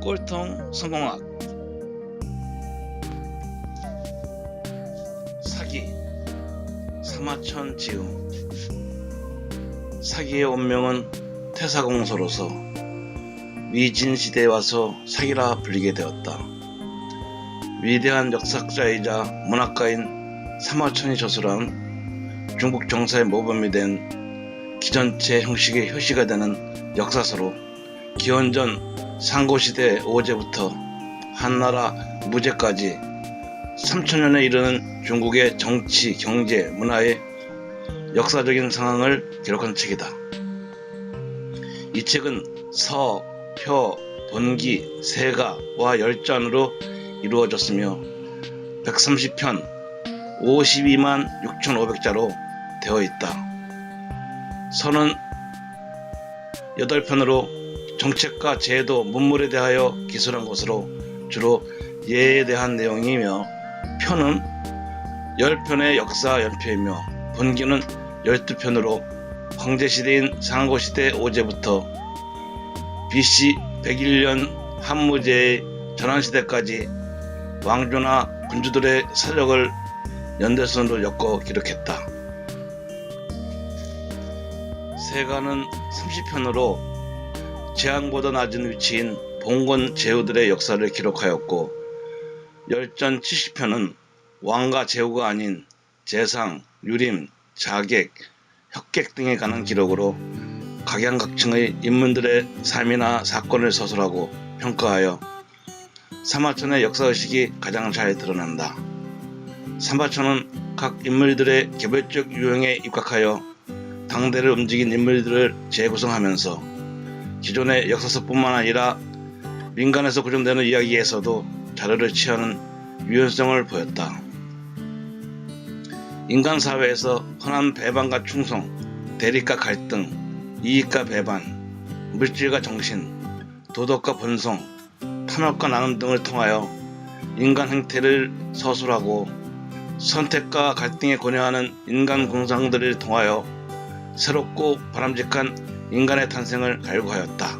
꼴통 성공학. 사기 사마천 지음. 사기의 원명은 태사공서로서 위진시대에 와서 사기라 불리게 되었다. 위대한 역사학자이자 문학가인 사마천이 저술한 중국 정사의 모범이 된 기전체 형식의 효시가 되는 역사서로 기원전 상고시대 오제부터 한나라 무제까지 3000년에 이르는 중국의 정치, 경제, 문화의 역사적인 상황을 기록한 책이다. 이 책은 서, 표, 돈기, 세가와 열전으로 이루어졌으며 130편 52만 6,500자로 되어 있다. 서는 8편으로 정책과 제도, 문물에 대하여 기술한 것으로 주로 예에 대한 내용이며, 표는 10편의 역사 연표이며 본기는 12편으로 황제시대인 상고시대 오제부터 BC 101년 한무제의 전환시대까지 왕조나 군주들의 사적을 연대선으로 엮어 기록했다. 세가는 30편으로 제왕보다 낮은 위치인 봉건 제후들의 역사를 기록하였고, 열전 70편은 왕과 제후가 아닌 재상, 유림, 자객, 혁객 등에 관한 기록으로 각양각층의 인물들의 삶이나 사건을 서술하고 평가하여 사마천의 역사의식이 가장 잘 드러난다. 사마천은 각 인물들의 개별적 유형에 입각하여 당대를 움직인 인물들을 재구성하면서 기존의 역사서뿐만 아니라 민간에서 구성되는 이야기에서도 자료를 취하는 유연성을 보였다. 인간 사회에서 흔한 배반과 충성, 대립과 갈등, 이익과 배반, 물질과 정신, 도덕과 본성, 탐욕과 나눔 등을 통하여 인간 행태를 서술하고 선택과 갈등에 고뇌하는 인간 공상들을 통하여 새롭고 바람직한 인간의 탄생을 갈구하였다.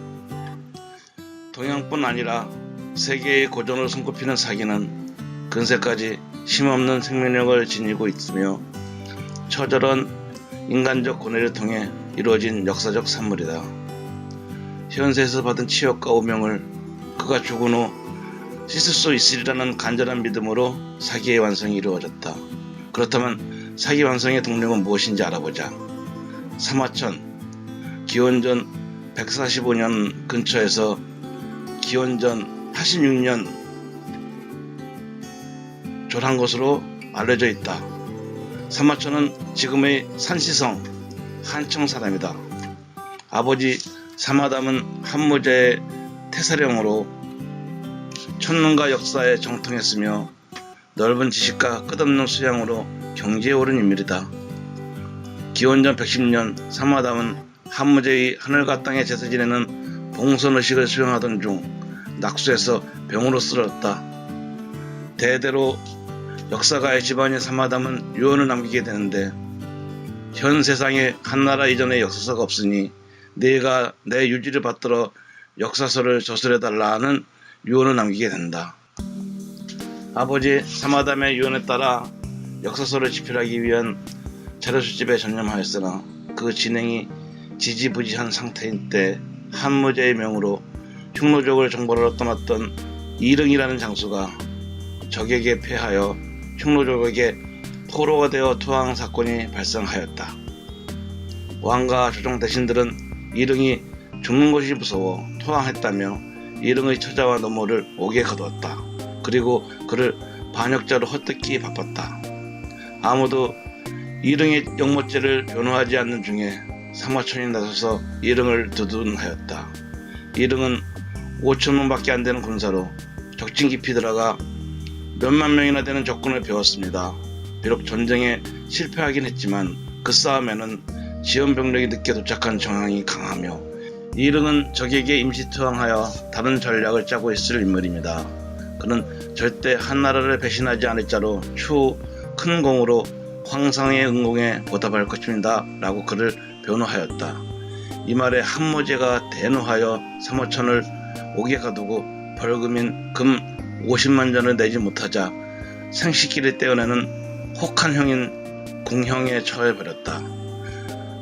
동양뿐 아니라 세계의 고전으로 손꼽히는 사기는 근세까지 쉼없는 생명력을 지니고 있으며 처절한 인간적 고뇌를 통해 이루어진 역사적 산물이다. 현세에서 받은 치욕과 오명을 그가 죽은 후 씻을 수 있으리라는 간절한 믿음으로 사기의 완성이 이루어졌다. 그렇다면 사기 완성의 동력은 무엇인지 알아보자. 사마천, 기원전 145년 근처에서 기원전 86년 졸한 것으로 알려져 있다. 사마천은 지금의 산시성 한청 사람이다. 아버지 사마담은 한무제의 태사령으로 천문과 역사에 정통했으며 넓은 지식과 끝없는 수양으로 경지에 오른 인물이다. 기원전 110년 사마담은 한무제의 하늘과 땅의 제사 지내는 봉선의식을 수행하던 중 낙수해서 병으로 쓰러졌다. 대대로 역사가의 집안인 사마담은 유언을 남기게 되는데, 현 세상에 한나라 이전의 역사서가 없으니 네가 내 유지를 받들어 역사서를 저술해달라는 유언을 남기게 된다. 아버지 사마담의 유언에 따라 역사서를 집필하기 위한 자료수집에 전념하였으나 그 진행이 지지부지한 상태인 때 한무제의 명으로 흉노족을 정벌하러 떠났던 이릉이라는 장수가 적에게 패하여 흉노족에게 포로가 되어 투항 사건이 발생하였다. 왕과 조정 대신들은 이릉이 죽는 것이 무서워 투항했다며 이릉의 처자와 노모를 옥에 가두었다. 그리고 그를 반역자로 헛되이 바빴다. 아무도 이릉의 역모죄를 변호하지 않는 중에 사마천이 나서서 이릉을 두둔하였다. 이릉은 5,000명밖에 안 되는 군사로 적진 깊이 들어가 몇만 명이나 되는 적군을 배웠습니다. 비록 전쟁에 실패하긴 했지만 그 싸움에는 지원 병력이 늦게 도착한 정황이 강하며 이릉은 적에게 임시 투항하여 다른 전략을 짜고 있을 인물입니다. 그는 절대 한나라를 배신하지 않을 자로 추후 큰 공으로 황상의 응공에 보답할 것입니다 라고 그를 변호하였다. 이 말에 한무제가 대노하여 사마천을 옥에 가두고 벌금인 금 50만 전을 내지 못하자 생식기를 떼어내는 혹한 형인 궁형에 처해버렸다.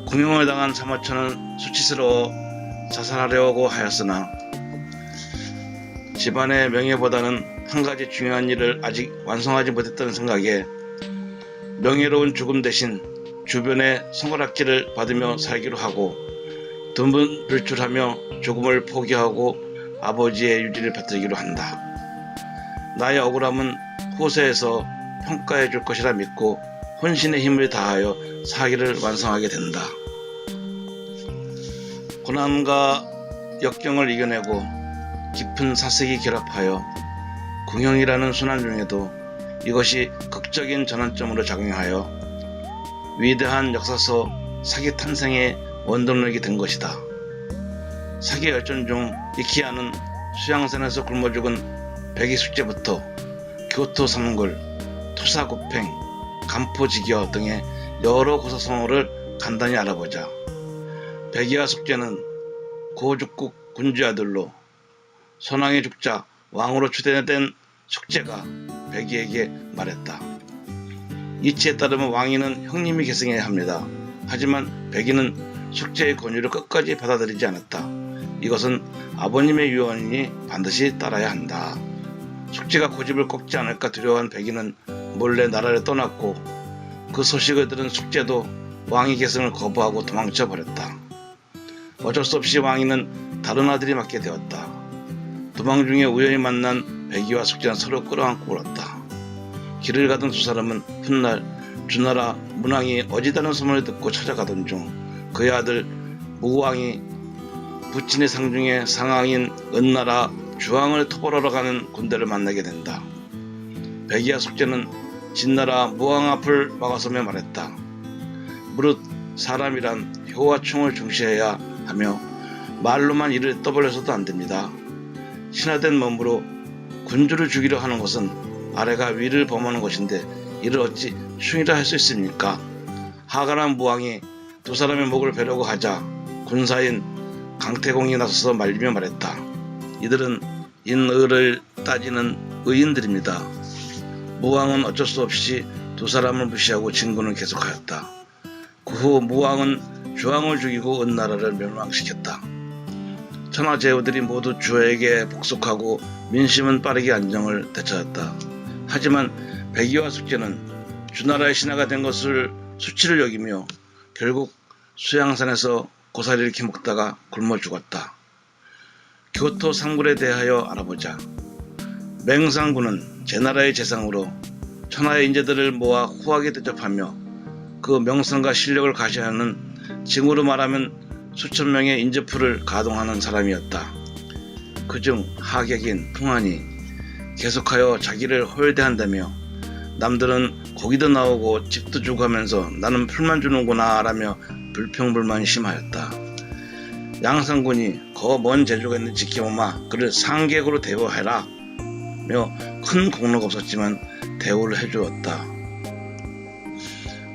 궁형을 당한 사마천은 수치스러워 자살하려고 하였으나 집안의 명예보다는 한 가지 중요한 일을 아직 완성하지 못했다는 생각에 명예로운 죽음 대신 주변의 손가락질을 받으며 살기로 하고 돈을 불출하며 죽음을 포기하고 아버지의 유지를 받들기로 한다. 나의 억울함은 후세에서 평가해 줄 것이라 믿고 혼신의 힘을 다하여 사기를 완성하게 된다. 고난과 역경을 이겨내고 깊은 사색이 결합하여 궁형이라는 순환 중에도 이것이 극적인 전환점으로 작용하여 위대한 역사서 사기 탄생의 원동력이 된 것이다. 사기 열전 중 이키아는 수양산에서 굶어 죽은 백이숙제부터 교토 삼굴, 토사구팽, 간포지겨 등의 여러 고사성어를 간단히 알아보자. 백이와 숙제는 고죽국 군주의 아들로 선왕의 죽자 왕으로 추대된 숙제가 백이에게 말했다. 이치에 따르면 왕위는 형님이 계승해야 합니다. 하지만 백이는 숙제의 권유를 끝까지 받아들이지 않았다. 이것은 아버님의 유언이니 반드시 따라야 한다. 숙제가 고집을 꺾지 않을까 두려워한 백이는 몰래 나라를 떠났고 그 소식을 들은 숙제도 왕위 계승을 거부하고 도망쳐 버렸다. 어쩔 수 없이 왕위는 다른 아들이 맡게 되었다. 도망 중에 우연히 만난 백이와 숙제는 서로 끌어안고 울었다. 길을 가던 두 사람은 훗날 주나라 문왕이 어지다는 소문을 듣고 찾아가던 중 그의 아들 무왕이 부친의 상중에 상왕인 은나라 주왕을 토벌하러 가는 군대를 만나게 된다. 백이와 숙제는 진나라 무왕 앞을 막아서며 말했다. 무릇 사람이란 효와 충을 중시해야 하며 말로만 이를 떠벌려서도 안됩니다. 신화된 몸으로 군주를 죽이려 하는 것은 아래가 위를 범하는 것인데 이를 어찌 충이라 할 수 있습니까? 하가란 무왕이 두 사람의 목을 베려고 하자 군사인 강태공이 나서서 말리며 말했다. 이들은 인의를 따지는 의인들입니다. 무왕은 어쩔 수 없이 두 사람을 무시하고 진군을 계속하였다. 그 후 무왕은 주왕을 죽이고 은나라를 멸망시켰다. 천하제후들이 모두 주에게 복속하고 민심은 빠르게 안정을 되찾았다. 하지만 백이와 숙제는 주나라의 신하가 된 것을 수치를 여기며 결국 수양산에서 고사리를 캐먹다가 굶어 죽었다. 교토 삼굴에 대하여 알아보자. 맹상군은 제나라의 재상으로 천하의 인재들을 모아 후하게 대접하며 그 명성과 실력을 가시하는 징후로 말하면 수천 명의 인재풀을 가동하는 사람이었다. 그중 하객인 풍한이 계속하여 자기를 홀대한다며 남들은 고기도 나오고 집도 주고 하면서 나는 풀만 주는구나 라며 불평불만이 심하였다. 양상군이 거 먼 제주가 있는 지켜오마 그를 상객으로 대우하라 며 큰 공로가 없었지만 대우를 해주었다.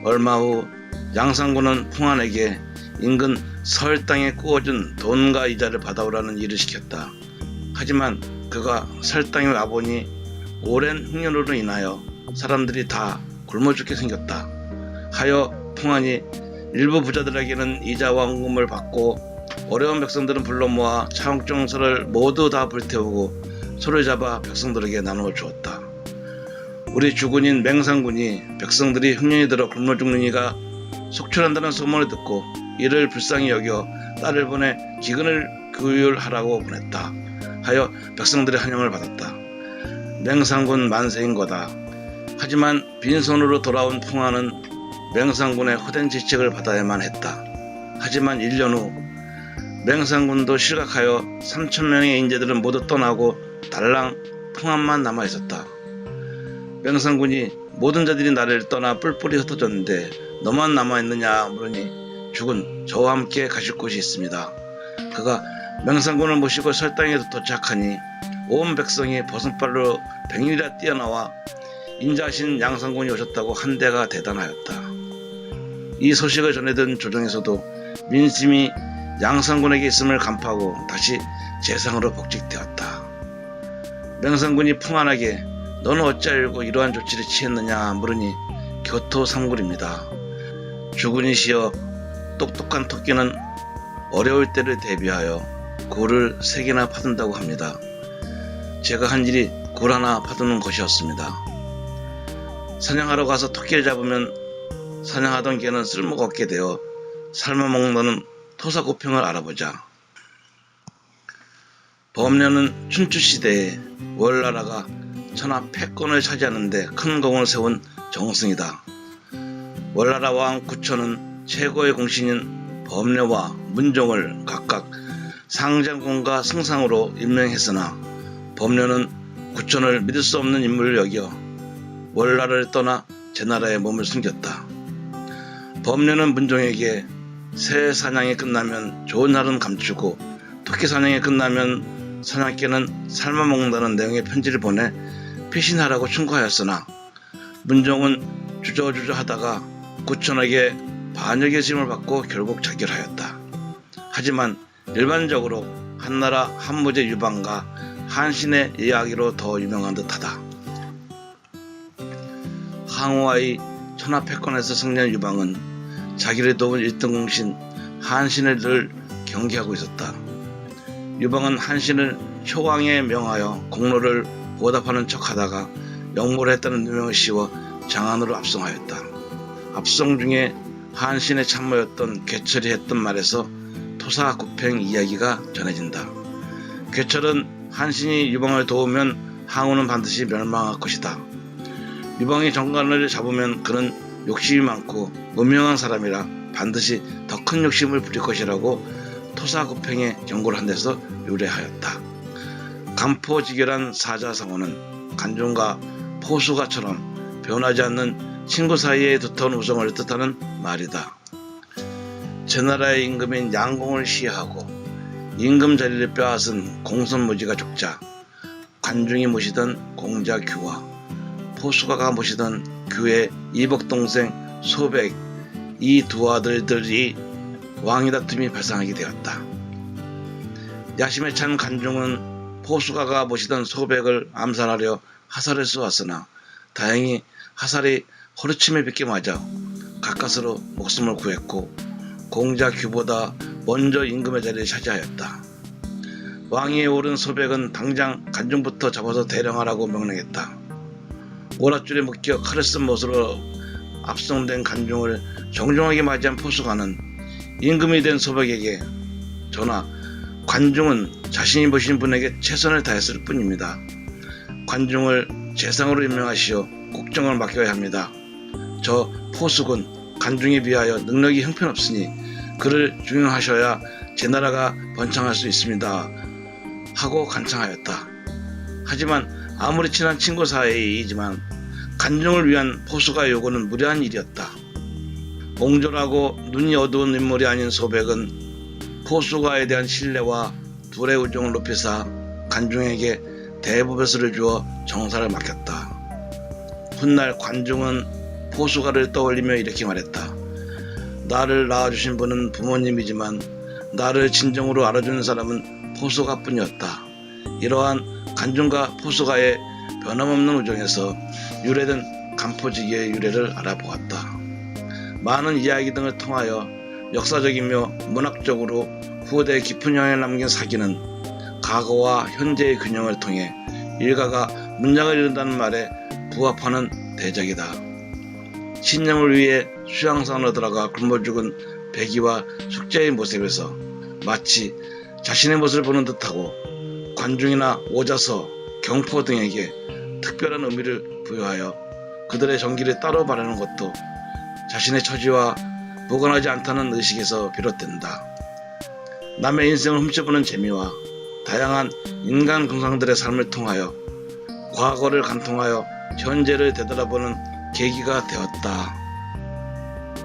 얼마 후 양상군은 풍한에게 인근 설 땅에 꾸어준 돈과 이자를 받아오라는 일을 시켰다. 하지만 그가 설 땅에 와보니 오랜 흉년으로 인하여 사람들이 다 굶어 죽게 생겼다. 하여 풍한이 일부 부자들에게는 이자와 원금을 받고 어려운 백성들은 불러 모아 차용증서를 모두 다 불태우고 소를 잡아 백성들에게 나누어 주었다. 우리 주군인 맹상군이 백성들이 흉년이 들어 굶어 죽는 이가 속출한다는 소문을 듣고 이를 불쌍히 여겨 딸을 보내 기근을 규율하라고 보냈다. 하여 백성들의 환영을 받았다. 맹상군 만세인 거다. 하지만 빈손으로 돌아온 풍한은 맹상군의 호된 지책을 받아야만 했다. 하지만 1년 후 맹상군도 실각하여 3,000명의 인재들은 모두 떠나고 달랑 풍한만 남아있었다. 맹상군이 모든 자들이 나를 떠나 뿔뿔이 흩어졌는데 너만 남아있느냐 물으니 죽은 저와 함께 가실 곳이 있습니다. 그가 맹상군을 모시고 설당에 도착하니 온 백성이 버선발로 백리라 뛰어나와 인자하신 양상군이 오셨다고 한대가 대단하였다. 이 소식을 전해든 조정에서도 민심이 양상군에게 있음을 간파하고 다시 재상으로 복직되었다. 맹성군이 풍한하게 너는 어찌 알고 이러한 조치를 취했느냐 물으니 교토삼굴입니다. 주군이 시어 똑똑한 토끼는 어려울 때를 대비하여 굴을 3개나 파둔다고 합니다. 제가 한 일이 굴 하나 파두는 것이었습니다. 사냥하러 가서 토끼를 잡으면 사냥하던 개는 쓸모가 없게 되어 삶아먹는 토사구팽을 알아보자. 범려는 춘추시대에 월나라가 천하 패권을 차지하는데 큰 공을 세운 정승이다. 월나라 왕 구천은 최고의 공신인 범려와 문종을 각각 상장군과 승상으로 임명했으나 범려는 구천을 믿을 수 없는 인물을 여겨 월나라를 떠나 제나라에 몸을 숨겼다. 범려는 문종에게 새 사냥이 끝나면 좋은 날은 감추고 토끼 사냥이 끝나면 사냥개는 삶아먹는다는 내용의 편지를 보내 피신하라고 충고하였으나 문종은 주저주저 하다가 구천에게 반역의 짐을 받고 결국 자결하였다. 하지만 일반적으로 한나라 한무제 유방과 한신의 이야기로 더 유명한 듯하다. 항우와의 천하패권에서 승리한 유방은 자기를 도운 1등 공신 한신을 늘 경계하고 있었다. 유방은 한신을 효왕에 명하여 공로를 보답하는 척하다가 역모를 했다는 누명을 씌워 장안으로 압송하였다. 압송 중에 한신의 참모였던 괴철이 했던 말에서 토사구팽 이야기가 전해진다. 괴철은 한신이 유방을 도우면 항우는 반드시 멸망할 것이다. 유방이 정관을 잡으면 그는 욕심이 많고 무명한 사람이라 반드시 더 큰 욕심을 부릴 것이라고 토사구팽의 경고를 한 데서 유래하였다. 간포지결한 사자성어는 간종과 포수가처럼 변하지 않는 친구 사이에 두터운 우정을 뜻하는 말이다. 제나라의 임금인 양공을 시해하고 임금 자리를 빼앗은 공손무지가 죽자 관중이 모시던 공자 규와 포수가가 모시던 규의 이복동생 소백 이 두 아들들이 왕위 다툼이 발생하게 되었다. 야심에 찬 관중은 포수가가 모시던 소백을 암살하려 화살을 쏘았으나 다행히 화살이 허리춤에 빗게 맞아 가까스로 목숨을 구했고 공자 규보다 먼저 임금의 자리를 차지하였다. 왕위에 오른 소백은 당장 관중부터 잡아서 대령하라고 명령했다. 오랏줄에 묶여 칼을 쓴 못으로 압송된 관중을 정중하게 맞이한 포수가는 임금이 된 소백에게 전하, 관중은 자신이 모신 분에게 최선을 다했을 뿐입니다. 관중을 재상으로 임명하시어 국정을 맡겨야 합니다. 저 포수군 관중에 비하여 능력이 형편없으니 그를 중용하셔야 제나라가 번창할 수 있습니다. 하고 간청하였다. 하지만 아무리 친한 친구 사이이지만 관중을 위한 포수가의 요구는 무례한 일이었다. 옹졸하고 눈이 어두운 인물이 아닌 소백은 포수가에 대한 신뢰와 둘의 우정을 높이사 관중에게 대부배수를 주어 정사를 맡겼다. 훗날 관중은 포수가를 떠올리며 이렇게 말했다. 나를 낳아주신 분은 부모님이지만 나를 진정으로 알아주는 사람은 포수가뿐이었다. 이러한 관중과 포수가의 변함없는 우정에서 유래된 간포지기의 유래를 알아보았다. 많은 이야기 등을 통하여 역사적이며 문학적으로 후대에 깊은 영향을 남긴 사기는 과거와 현재의 균형을 통해 일가가 문장을 이룬다는 말에 부합하는 대작이다. 신념을 위해 수양산으로 들어가 굶어 죽은 백이와 숙제의 모습에서 마치 자신의 모습을 보는 듯하고 관중이나 오자서, 경포 등에게 특별한 의미를 부여하여 그들의 정기를 따로 바라는 것도 자신의 처지와 무관하지 않다는 의식에서 비롯된다. 남의 인생을 훔쳐보는 재미와 다양한 인간 공상들의 삶을 통하여 과거를 관통하여 현재를 되돌아보는 계기가 되었다.